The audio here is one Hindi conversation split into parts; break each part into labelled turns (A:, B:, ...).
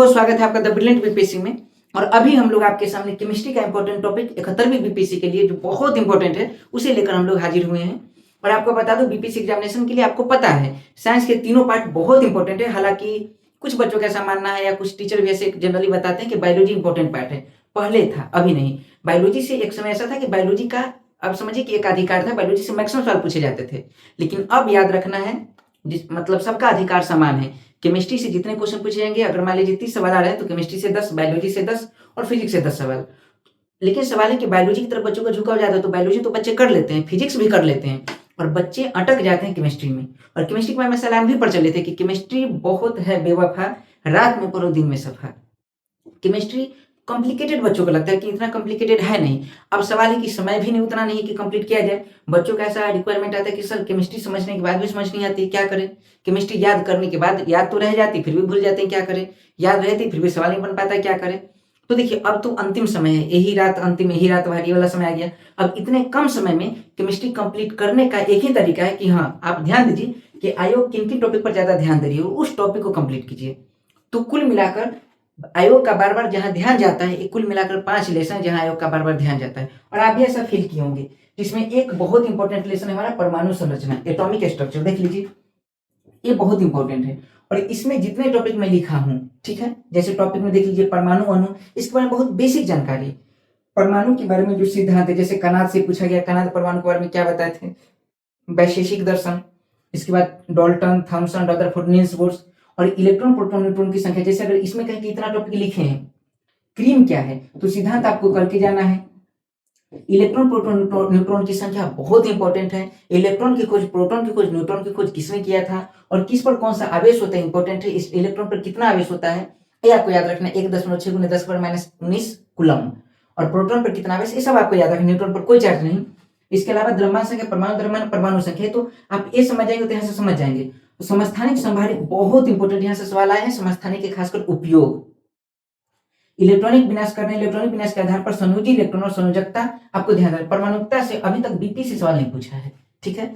A: बहुत स्वागत है आपका द ब्रिलियंट बीपीएससी में। और अभी हम लोग आपके सामने केमिस्ट्री का इंपॉर्टेंट टॉपिक 71वीं बीपीएससी के लिए जो बहुत इंपॉर्टेंट है उसे लेकर हम लोग हाजिर हुए हैं। और आपको बता दो बीपीएससी एग्जामिनेशन के लिए आपको पता है साइंस के तीनों पार्ट बहुत इंपॉर्टेंट है। हालांकि कुछ बच्चों का ऐसा मानना है या कुछ टीचर भी ऐसे जनरली बताते हैं कि बायोलॉजी इंपॉर्टेंट पार्ट है। पहले था, अभी नहीं। बायोलॉजी से एक समय ऐसा था कि बायोलॉजी का अब समझिए कि एक अधिकार था, बायोलॉजी से मैक्सिमम सवाल पूछे जाते थे। लेकिन अब याद रखना है मतलब सबका अधिकार समान है। केमिस्ट्री से जितने क्वेश्चन पूछे जाएंगे, अगर मान लीजिए 30 सवाल आ रहे हैं तो केमिस्ट्री से 10, बायोलॉजी से 10 और फिजिक्स से 10 सवाल। लेकिन सवाल है कि बायोलॉजी की तरफ बच्चों का झुकाव ज्यादा है, तो बायोलॉजी तो बच्चे कर लेते हैं, फिजिक्स भी कर लेते हैं, और बच्चे अटक जाते हैं केमिस्ट्री में। और केमिस्ट्री के बारे में सलाम भी पढ़ चले थे कि केमिस्ट्री बहुत है बेवफा, रात में पढ़ो दिन में सफा। केमिस्ट्री कॉम्प्लिकेटेड बच्चों को लगता है कि इतना कॉम्प्लिकेटेड है नहीं। अब सवाल है कि समय भी नहीं उतना नहीं है कि कंप्लीट किया जाए। बच्चों का ऐसा रिक्वायरमेंट आता है कि सर केमिस्ट्री समझने के बाद भी समझ नहीं आती, क्या करें? केमिस्ट्री याद करने के बाद याद तो रह जाती, फिर भी भूल जाते हैं, क्या करें? याद रहती फिर भी सवाल नहीं बन पाता, क्या करें? तो देखिए अब तो अंतिम समय है, यही रात अंतिम, यही रात भारी वाला समय आ गया। अब इतने कम समय में केमिस्ट्री कंप्लीट करने का एक ही तरीका है कि हाँ, आप ध्यान दीजिए कि आयोग किन किन टॉपिक पर ज्यादा ध्यान दे रही है, उस टॉपिक को कंप्लीट कीजिए। तो कुल मिलाकर आयोग का बार बार जहां ध्यान जाता है, कुल मिलाकर 5 लेसन जहां आयोग का बार बार ध्यान जाता है। और आप भी ऐसा फील किए होंगे, जिसमें एक बहुत इंपॉर्टेंट लेसन है हमारा परमाणु संरचना, एटॉमिक स्ट्रक्चर। देख लीजिए, ये बहुत इंपॉर्टेंट है। और इसमें जितने टॉपिक मैं लिखा हूं, ठीक है, जैसे टॉपिक में देख लीजिए परमाणु अणु, इसके बारे में बहुत बेसिक जानकारी। परमाणु के बारे में जो सिद्धांत है, जैसे कनाद से पूछा गया, कनाद परमाणु के बारे में क्या बताए थे, वैशेषिक दर्शन। इसके बाद Dalton, Thomson, Rutherford, Niels Bohr's. और इलेक्ट्रॉन प्रोटॉन न्यूट्रॉन की संख्या, जैसे अगर इसमें कहें कि इतना टॉपिक लिखे हैं, क्रीम क्या है, तो सिद्धांत आपको करके जाना है। इलेक्ट्रॉन प्रोटॉन न्यूट्रॉन की संख्या बहुत इंपॉर्टेंट है। इलेक्ट्रॉन की खोज, प्रोटॉन की खोज, न्यूट्रॉन की खोज किसने किया था, और किस पर कौन सा आवेश होता है, इंपॉर्टेंट है। इस इलेक्ट्रॉन पर कितना आवेश होता है, ये आपको याद रखना है, 1.6 × 10⁻⁻19 कूलम। और प्रोटॉन पर कितना आवेश, ये सब आपको याद रखना। न्यूट्रॉन पर कोई चार्ज नहीं। इसके अलावा द्रव्यमान संख्या, परमाणु द्रव्यमान, परमाणु संख्या, तो आप ये समझ जाएंगे तो यहाँ से समझ जाएंगे। तो समस्थानिक संभारित बहुत इंपॉर्टेंट, यहाँ से सवाल आए हैं समस्थानिक के खासकर उपयोग। इलेक्ट्रॉनिक विनाश करने, इलेक्ट्रॉनिक विनाश के आधार पर संयोजी इलेक्ट्रॉन और संयोजकता आपको ध्यान रखना। परमाणुकता से अभी तक बीपीएससी सवाल नहीं पूछा है, ठीक है,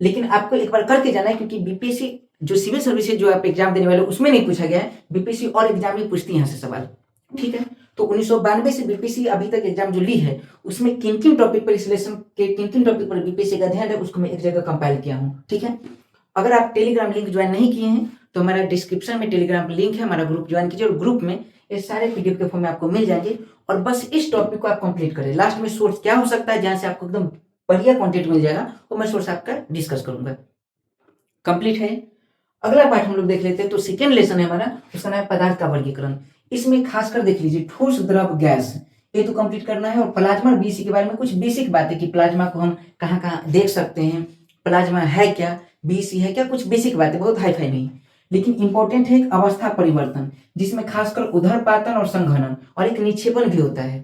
A: लेकिन आपको एक बार करके जाना है, क्योंकि बीपीएससी जो सिविल सर्विसेज जो आप एग्जाम देने वाले उसमें नहीं पूछा गया है, बीपीएससी और एग्जाम में पूछती है यहाँ से सवाल, ठीक है। तो 1992 से बीपीएससी अभी तक एग्जाम जो ली है, उसमें किन किन टॉपिक पर, इस लेसन के किन किन टॉपिक पर बीपीएससी का ध्यान है, उसको मैं एक जगह कंपाइल किया हूँ, ठीक है। अगर आप टेलीग्राम लिंक ज्वाइन नहीं किए हैं तो हमारा डिस्क्रिप्शन में टेलीग्राम लिंक है, हमारा ग्रुप ज्वाइन कीजिए, और ग्रुप में ये सारे पीडीएफ के फॉर्म में आपको मिल जाएंगे। और बस इस टॉपिक को आप कंप्लीट करें। लास्ट में सोर्स क्या हो सकता है जहां से आपको एकदम बढ़िया कंटेंट मिल जाएगा, वो मैं सोर्स आपका डिस्कस करूंगा। कंप्लीट है। अगला पार्ट हम लोग देख लेते हैं। तो सेकेंड लेसन है हमारा, उसका नाम है पदार्थ का वर्गीकरण। इसमें खासकर देख लीजिए ठोस, द्रव, गैस, ये तो कंप्लीट करना है। और प्लाज्मा और बीसी के बारे में कुछ बेसिक बातें कि प्लाज्मा को हम कहाँ कहाँ देख सकते हैं, प्लाज्मा है क्या, बीसी है क्या, कुछ बेसिक बातें, बहुत हाई फाई नहीं। लेकिन इंपॉर्टेंट है एक अवस्था परिवर्तन, जिसमें खासकर उधरपातन और संघनन और एक निक्षेपण भी होता है,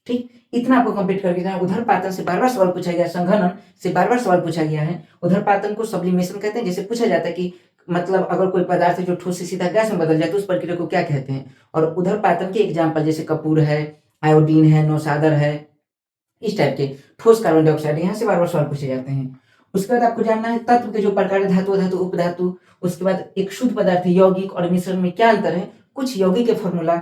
A: ठीक। इतना आपको कंप्लीट करके जाना। उधरपातन से बार बार सवाल पूछा गया, संघनन से बार बार सवाल पूछा गया है। उधरपातन को सब्लिमेशन कहते हैं। जैसे पूछा जाता है कि मतलब अगर कोई पदार्थ है जो ठोस से सीधा गैस में बदल जाए तो उस प्रक्रिया को क्या कहते हैं। और उधरपातन के एग्जाम्पल जैसे कपूर है, आयोडीन है, नौसादर है, इस टाइप के ठोस कार्बन डाइऑक्साइड, यहाँ से बार बार सवाल पूछे जाते हैं। उसके बाद आपको जानना है तत्व के जो प्रकार है, धातु, धातु, उपधातु। उसके बाद एक शुद्ध पदार्थ, यौगिक और मिश्रण में क्या अंतर है, कुछ यौगिक के फॉर्मूला,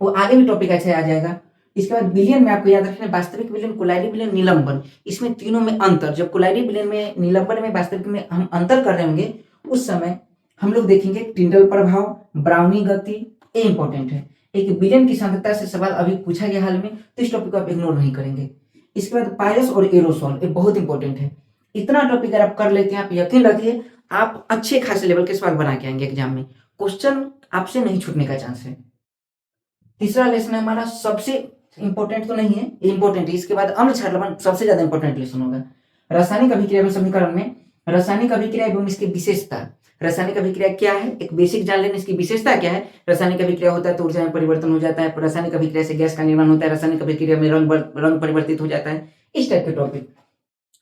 A: वो आगे भी टॉपिक ऐसे आ जाएगा। इसके बाद विलयन में आपको याद रखना है वास्तविक विलयन, कोलाइडी विलयन, निलंबन, इसमें तीनों में अंतर। जब कोलाइडी विलयन में, निलंबन में, वास्तविक में हम अंतर कर रहे होंगे, उस समय हम लोग देखेंगे टिंडल प्रभाव, ब्राउनी गति, ये इंपॉर्टेंट है। एक विलयन की सांद्रता से सवाल अभी पूछा गया हाल में, तो इस टॉपिक को आप इग्नोर नहीं करेंगे। इसके बाद पायरस और एरोसोल, ये बहुत इंपॉर्टेंट है। इतना टॉपिक अगर आप कर लेते हैं, आप यकीन रखिए आप अच्छे खासे लेवल के सवाल बना के आएंगे एग्जाम में, क्वेश्चन आपसे नहीं छूटने का चांस है। तीसरा लेसन है हमारा, सबसे इंपॉर्टेंट तो नहीं है, इंपॉर्टेंट है। इसके बाद अम्ल क्षार लवण सबसे ज्यादा इंपॉर्टेंट लेसन होगा। रासायनिक अभिक्रिया एवं समीकरण में रासायनिक अभिक्रिया एवं इसकी विशेषता। रासायनिक अभिक्रिया क्या है, एक बेसिक जान लेना, इसकी विशेषता क्या है। रासायनिक अभिक्रिया होता है तो ऊर्जा में परिवर्तन हो जाता है, रासायनिक अभिक्रिया से गैस का निर्माण होता है, रासायनिक अभिक्रिया में रंग परिवर्तित हो जाता है, इस टाइप के टॉपिक।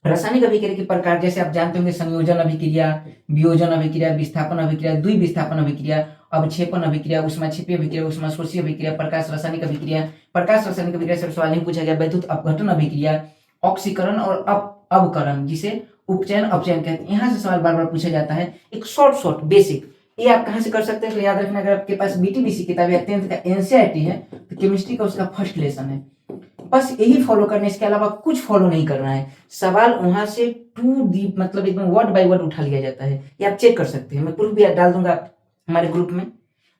A: रासायनिक अभिक्रिया के प्रकार जैसे आप जानते होंगे, संयोजन अभिक्रिया, वियोजन अभिक्रिया, विस्थापन अभिक्रिया, द्विविस्थापन अभिक्रिया, अवक्षेपण अभिक्रिया, ऊष्माक्षेपी अभिक्रिया, ऊष्माशोषी अभिक्रिया, प्रकाश रासायनिक अभिक्रिया। प्रकाश रासायनिक अभिक्रिया से सवाल नहीं पूछा गया। वैद्युत अपघटन अभिक्रिया, ऑक्सीकरण और अवकरण, जिसे उपचयन अपचयन कहते हैं, यहाँ से सवाल बार बार पूछा जाता है। एक शॉर्ट बेसिक ये आप कहाँ से कर सकते हैं? तो याद रखना, अगर आपके पास बीटीबीसी किताब या 10th का एनसीईआरटी है तो केमिस्ट्री का उसका फर्स्ट लेसन है, बस यही फॉलो करना है, इसके अलावा कुछ फॉलो नहीं करना है। सवाल वहां से टू दी मतलब एकदम वर्ड बाय वर्ड उठा लिया जाता है, ये आप चेक कर सकते हैं, मैं प्रूफ भी डाल दूंगा हमारे ग्रुप में।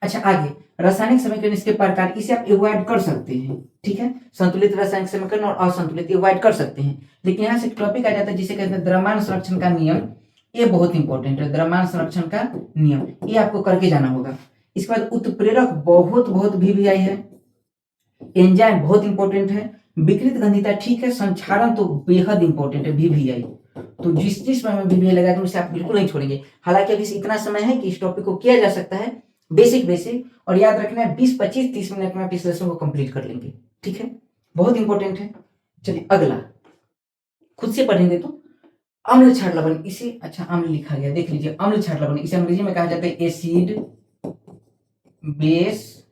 A: अच्छा, आगे रासायनिक समीकरण, इसके प्रकार, इसे आप अवॉइड कर सकते हैं, ठीक है। संतुलित रासायनिक समीकरण और असंतुलित अवॉइड कर सकते हैं, लेकिन यहाँ से टॉपिक आ जाता है जिसे कहते हैं द्रव्यमान संरक्षण का नियम। ये बहुत इंपॉर्टेंट है, द्रव्यमान संरक्षण का नियम, ये आपको करके जाना होगा। इसके बाद उत्प्रेरक बहुत बहुत VVI है, एंजाइम बहुत इंपॉर्टेंट है, विकृत गंधिता ठीक है, संक्षारण तो बेहद इंपॉर्टेंट है VVI। तो जिस जिस समय में VVI लगा दूं उसे आप बिल्कुल नहीं छोड़ेंगे। हालांकि अभी इतना समय है कि इस टॉपिक को किया जा सकता है बेसिक, और याद रखना है 20, 25, 30 मिनट में आप इस लेसन को कंप्लीट कर लेंगे, ठीक है, बहुत इंपॉर्टेंट है। चलिए अगला खुद से पढ़ेंगे तो अम्ल क्षार लवण, इसे अच्छा अम्ल लिखा गया, देख लीजिए, अम्ल क्षार लवण, इसे अंग्रेजी में कहा जाता है एसिड, बेस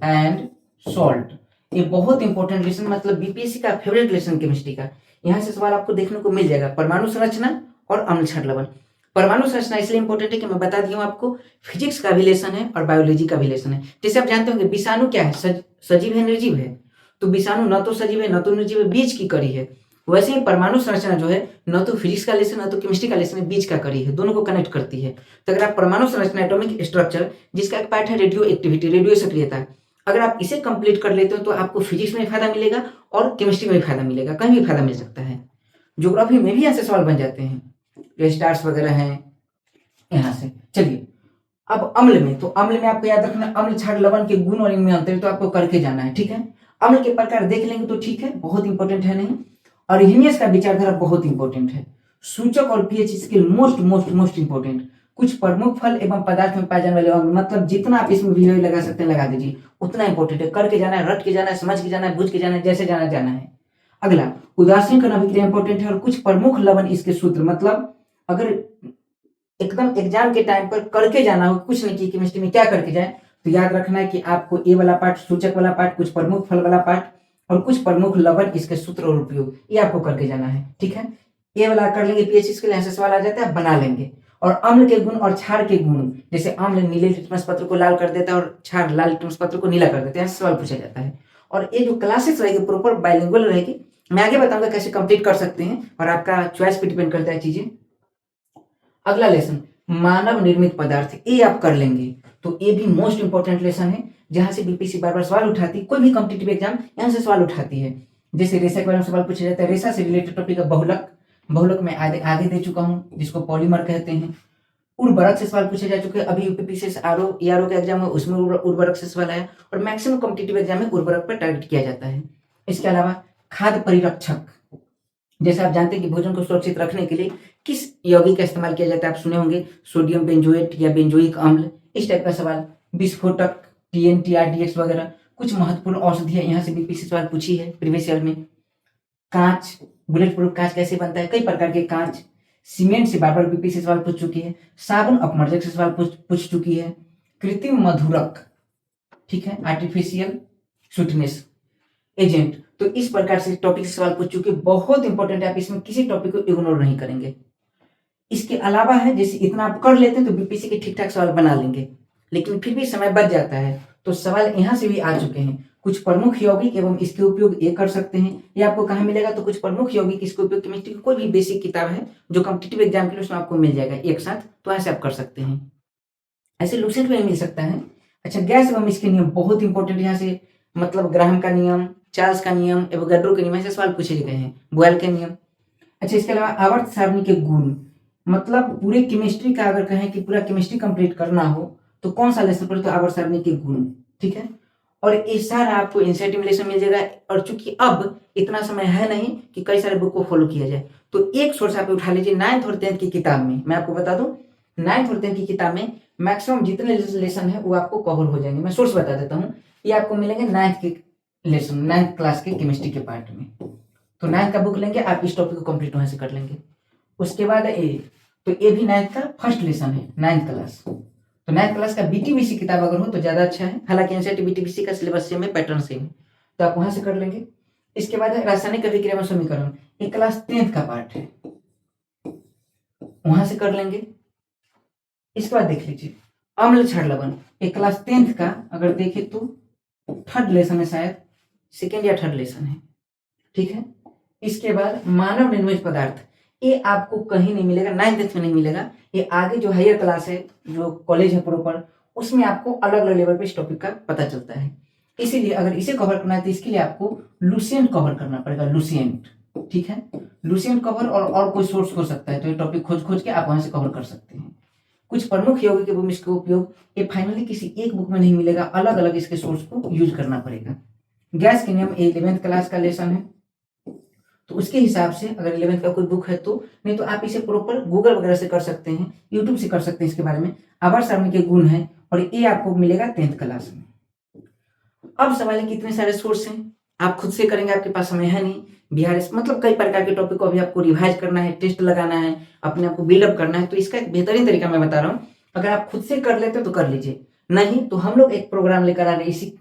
A: एंड सॉल्ट। ये बहुत इंपॉर्टेंट लेसन, मतलब बीपीएससी का फेवरेट लेसन केमिस्ट्री का। यहाँ से सवाल आपको देखने को मिल जाएगा, परमाणु संरचना और अम्ल क्षार लवण। परमाणु संरचना इसलिए इंपॉर्टेंट है कि मैं बता दिया हूं आपको, फिजिक्स का भी लेसन है और बायोलॉजी का भी लेसन है। जैसे आप जानते होंगे विषाणु क्या है, सजीव है निर्जीव है, तो विषाणु न तो सजीव है न तो निर्जीव है, बीज की कड़ी है। वैसे ही परमाणु संरचना जो है न तो फिजिक्स का लेसन न तो केमिस्ट्री का लेसन है, बीज का कड़ी है, दोनों को कनेक्ट करती है। तो अगर आप परमाणु संरचना, एटॉमिक स्ट्रक्चर, जिसका एक पार्ट है रेडियो एक्टिविटी, रेडियो सक्रियता, अगर आप इसे कंप्लीट कर लेते हो तो आपको फिजिक्स में फायदा मिलेगा और केमिस्ट्री में भी फायदा मिलेगा, कहीं भी फायदा मिल सकता है। ज्योग्राफी में भी ऐसे सवाल बन जाते हैं, जो स्टार्स वगैरह हैं यहाँ से। चलिए अब अम्ल में, तो अम्ल में आपको याद रखना अम्ल क्षार लवण के गुण और इनमें अंतर, तो आपको करके जाना है, ठीक है। अम्ल के प्रकार देख लेंगे तो ठीक है, बहुत इंपॉर्टेंट है नहीं। अर्हेनियस का विचारधारा बहुत इंपॉर्टेंट है। सूचक और pH scale most most most important. कुछ प्रमुख फल एवं पदार्थ में पाए जाने वाले अम्ल, मतलब जितना आप इसमें वीडियो लगा सकते हैं लगा दीजिए, उतना इंपॉर्टेंट है। करके जाना है, रट के जाना है, समझ के जाना है, बुझ के जाना है, जैसे जाना जाना है। अगला उदासीन अभिक्रिया इंपॉर्टेंट है, और कुछ प्रमुख लवण इसके सूत्र, मतलब अगर एकदम एग्जाम के टाइम पर करके जाना हो, कुछ नहीं की केमिस्ट्री में क्या करके जाए, तो याद रखना है कि आपको ए वाला पार्ट, सूचक वाला पार्ट, कुछ प्रमुख फल वाला पार्ट और कुछ प्रमुख लवण, इसके सूत्र और उपयोग, ये आपको करके जाना है, ठीक है। ये वाला कर लेंगे, पीएच के लिए सवाल आ जाता है, बना लेंगे। और अम्ल के गुण और क्षार के गुण, जैसे अम्ल नीले लिटमस पत्र को लाल कर देता है और क्षार लाल लिटमस पत्र को नीला कर देते हैं, सवाल पूछा जाता है। और ये जो क्लासेस रहेगी प्रॉपर बाइलिंगुअल रहेगी, मैं आगे बताऊंगा कैसे कंप्लीट कर सकते हैं, और आपका चॉइस पे डिपेंड करता है चीजें। अगला लेसन मानव निर्मित पदार्थ, ये आप कर लेंगे, तो ये भी मोस्ट इंपॉर्टेंट लेसन है, जहां से बीपीसी बार बार सवाल उठाती है, कोई भी कॉम्पिटिटिव एग्जाम यहाँ से सवाल उठाती है। जैसे रेशा के बारे में सवाल पूछा जाता है, रेशा से रिलेटेड टॉपिक है बहुलक, बहुलक में आगे दे चुका हूँ, जिसको पॉलीमर कहते हैं। उर्वरक से सवाल पूछे जा चुके हैं, अभी यूपीपीसी आरओ का एग्जाम है, उसमें उर्वरक से सवाल आया, और मैक्सिमम कॉम्पिटिटिव एग्जाम में उर्वरक पर टारगेट किया जाता है। इसके अलावा खाद्य परिरक्षक, जैसे आप जानते हैं कि भोजन को सुरक्षित रखने के लिए किस यौगिक का इस्तेमाल किया जाता है, आप सुने होंगे सोडियम बेंजोएट या बेंजोइक अम्ल, इस टाइप का सवाल। विस्फोटक, टीएनटी, आरडीएक्स वगैरह कुछ महत्वपूर्ण औषधियां यहाँ से बीपीसी सवाल पूछी है प्रीवियस ईयर में। कांच, बुलेट प्रूफ कांच कैसे बनता है, कई प्रकार के कांच। सीमेंट से बार बार बीपीसी सवाल पूछ चुकी है। साबुन अपमर्जक से सवाल पूछ चुकी है। कृत्रिम मधुरक, ठीक है, आर्टिफिशियल स्वीटनेस एजेंट, तो इस प्रकार से टॉपिक से सवाल पूछ चुके, बहुत इंपॉर्टेंट है, आप इसमें किसी टॉपिक को इग्नोर नहीं करेंगे। इसके अलावा है, जैसे इतना आप कर लेते हैं तो बीपीसी के ठीक ठाक सवाल बना लेंगे, लेकिन फिर भी समय बच जाता है, तो सवाल यहाँ से भी आ चुके हैं। कुछ प्रमुख यौगिक एवं इसके उपयोग ये कर सकते हैं, ये आपको कहाँ मिलेगा, तो कुछ प्रमुख यौगिक इसके उपयोग केमिस्ट्री की कोई भी बेसिक किताब है जो कॉम्पिटिटिव एग्जाम के लिए, उसमें आपको मिल जाएगा एक साथ, तो ऐसे आप कर सकते हैं। ऐसे लूसेंट में मिल सकता है। अच्छा, गैस एवं इसके नियम बहुत इंपॉर्टेंट, यहाँ से मतलब ग्राहम का नियम, चार्ल्स का नियम, एवोगाड्रो के नियम, ऐसे सवाल पूछे गए हैं, बॉयल के नियम। अच्छा, इसके अलावा आवर्त सारणी के गुण, मतलब पूरे केमिस्ट्री का अगर कहें कि पूरा केमिस्ट्री कंप्लीट करना हो तो कौन सा लेसन पढ़े, तो आवर्त सारणी के गुण, ठीक है। और ये सारा आपको इंसेंटिव लेसन मिल जाएगा, और चूंकि अब इतना समय है नहीं कि कई सारे बुक को फॉलो किया जाए, तो एक सोर्स आप उठा लीजिए 9th और 10th की किताब में। मैं आपको बता दूं 9th और 10th की किताब में मैक्सिमम जितने लेसन है वो आपको कवर हो जाएंगे। मैं सोर्स बता देता हूँ, ये आपको मिलेंगे 9th के लेसन, 9th क्लास के केमिस्ट्री के पार्ट में। तो 9th का बुक लेंगे आप, इस टॉपिक को कंप्लीट वहां से कर लेंगे। उसके बाद तो ये भी 9th का फर्स्ट लेसन है, 9th क्लास। तो 9th क्लास का बीटीबीसी किताब अगर हो तो ज्यादा अच्छा है, हालांकि एनसीईआरटी बीटीबीसी का सिलेबस सेम है, पैटर्न सेम है, तो आप वहां से कर लेंगे। इसके बाद है रासायनिक अभिक्रिया में समीकरण, ये क्लास 10th का पार्ट है, वहां से कर लेंगे। इसके बाद देख लीजिए अम्ल क्षार लवण, ये क्लास 10th का अगर देखें तो थर्ड लेसन है, शायद सेकेंड या थर्ड लेसन है, ठीक है। इसके बाद मानव निर्मित पदार्थ, ये आपको कहीं नहीं मिलेगा, 9th में नहीं मिलेगा, ये आगे जो हायर क्लास है, जो कॉलेज है प्रॉपर, उसमें आपको अलग अलग लेवल पे इस टॉपिक का पता चलता है। इसीलिए अगर इसे कवर करना है तो इसके लिए आपको लुसेंट कवर करना पड़ेगा, लुसेंट, ठीक है। लुसेंट कवर और कोई सोर्स हो सकता है, तो ये टॉपिक खोज के आप वहां से कवर कर सकते हैं। कुछ प्रमुख यौगिक एवं इसका उपयोग, ये फाइनली किसी एक बुक में नहीं मिलेगा, अलग अलग इसके सोर्स को यूज करना पड़ेगा। गैस के नियम 11th क्लास का लेसन है, तो उसके हिसाब से अगर 11th का कोई बुक है तो, नहीं तो आप इसे प्रॉपर गूगल वगैरह से कर सकते हैं, यूट्यूब से कर सकते हैं इसके बारे में। आवर्त सारणी के गुण है और ये आपको मिलेगा 10th क्लास में। अब सवाल है कितने सारे सोर्स हैं, आप खुद से करेंगे, आपके पास समय है नहीं। बीआरएस मतलब कई प्रकार के टॉपिक को अभी आपको रिवाइज करना है, टेस्ट लगाना है, अपने आप को बिल्डअप करना है, तो इसका एक बेहतरीन तरीका मैं बता रहा हूँ। अगर आप खुद से कर लेते हो तो कर लीजिए, नहीं तो हम लोग एक प्रोग्राम लेकर आ रहे हैं इसी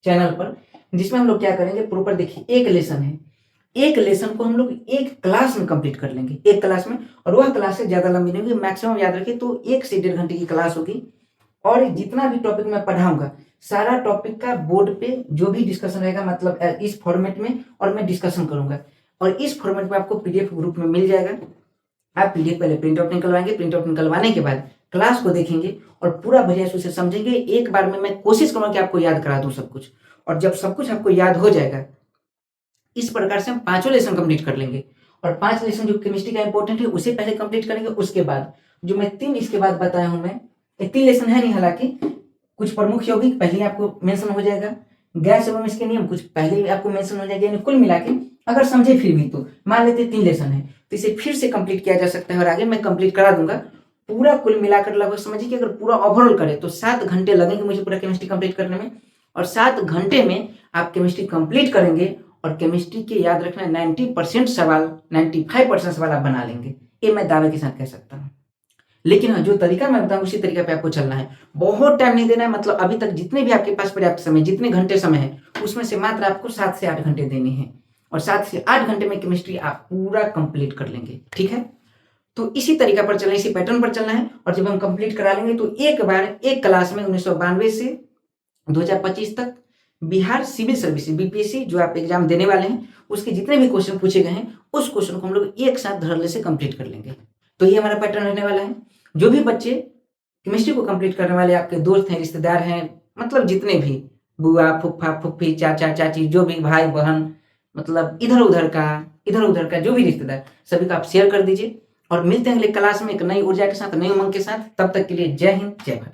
A: चैनल पर, जिसमें हम लोग क्या करेंगे, प्रॉपर देखिए, एक लेसन है, एक लेसन को हम लोग एक क्लास में कंप्लीट कर लेंगे, एक क्लास में, और वह क्लास से ज्यादा लंबी नहीं होगी, मैक्सिमम याद रखिए तो 1 से 1.5 घंटे की क्लास होगी। और जितना भी टॉपिक मैं पढ़ाऊंगा, सारा टॉपिक का बोर्ड पे जो भी डिस्कशन रहेगा, मतलब इस फॉर्मेट में, और मैं डिस्कशन करूंगा, और इस फॉर्मेट में आपको पीडीएफ ग्रुप में मिल जाएगा। आप पीडीएफ पहले प्रिंट आउट निकलवाएंगे, प्रिंट आउट निकलवाने के बाद क्लास को देखेंगे और पूरा बढ़िया से उसे समझेंगे। एक बार में मैं कोशिश करूंगा कि आपको याद करा दूं सब कुछ, और जब सब कुछ आपको याद हो जाएगा, इस प्रकार से हम 5 लेसन कंप्लीट कर लेंगे। और 5 लेसन जो केमिस्ट्री का इंपॉर्टेंट है उसे पहले कंप्लीट करेंगे, उसके बाद जो मैं 3 इसके बाद बताया हूं, मैं 3 लेसन है नहीं, हालांकि कुछ प्रमुख यौगिक पहले आपको मेंशन हो जाएगा, गैस एवं इसके नियम कुछ पहले आपको मेंशन हो जाएगा, यानी कुल मिला के अगर समझे फिर भी तो मान लेते 3 लेसन है, तो इसे फिर से कंप्लीट किया जा सकता है, और आगे मैं कंप्लीट करा दूंगा। पूरा कुल मिलाकर लगभग समझिए कि अगर पूरा ओवरऑल करें तो 7 घंटे लगेंगे मुझे पूरा केमिस्ट्री कंप्लीट करने में, और 7 घंटे में आप केमिस्ट्री कंप्लीट करेंगे, और केमिस्ट्री के याद रखना 90% सवाल, 95% सवाल आप बना लेंगे, ये मैं दावे के साथ कह सकता हूँ। लेकिन हाँ, जो तरीका मैं बताऊं उसी तरीका पे आपको चलना है, बहुत टाइम नहीं देना है। मतलब अभी तक जितने भी आपके पास पर्याप्त समय, जितने घंटे समय है, उसमें से मात्र आपको 7 से 8 घंटे देने हैं, और 7 से 8 घंटे में केमिस्ट्री आप पूरा कंप्लीट कर लेंगे, ठीक है। तो इसी तरीका पर चलना, इसी पैटर्न पर चलना है, और जब हम कंप्लीट करा लेंगे तो एक बार एक क्लास में 1992 से 2025 तक बिहार सिविल सर्विसेज बीपीएससी जो आप एग्जाम देने वाले हैं, उसके जितने भी क्वेश्चन पूछे गए हैं, उस क्वेश्चन को हम लोग एक साथ धड़ल्ले से कंप्लीट कर लेंगे। तो ये हमारा पैटर्न रहने वाला है। जो भी बच्चे केमिस्ट्री को कंप्लीट करने वाले आपके दोस्त हैं, रिश्तेदार हैं, मतलब जितने भी बुआ, फूफा, फूफी, चाचा, चाची, जो भी भाई बहन, मतलब इधर उधर का जो भी रिश्तेदार, सभी को आप शेयर कर दीजिए। और मिलते हैं अगले क्लास में एक नई ऊर्जा के साथ, नई उमंग के साथ। तब तक के लिए जय हिंद, जय भारत।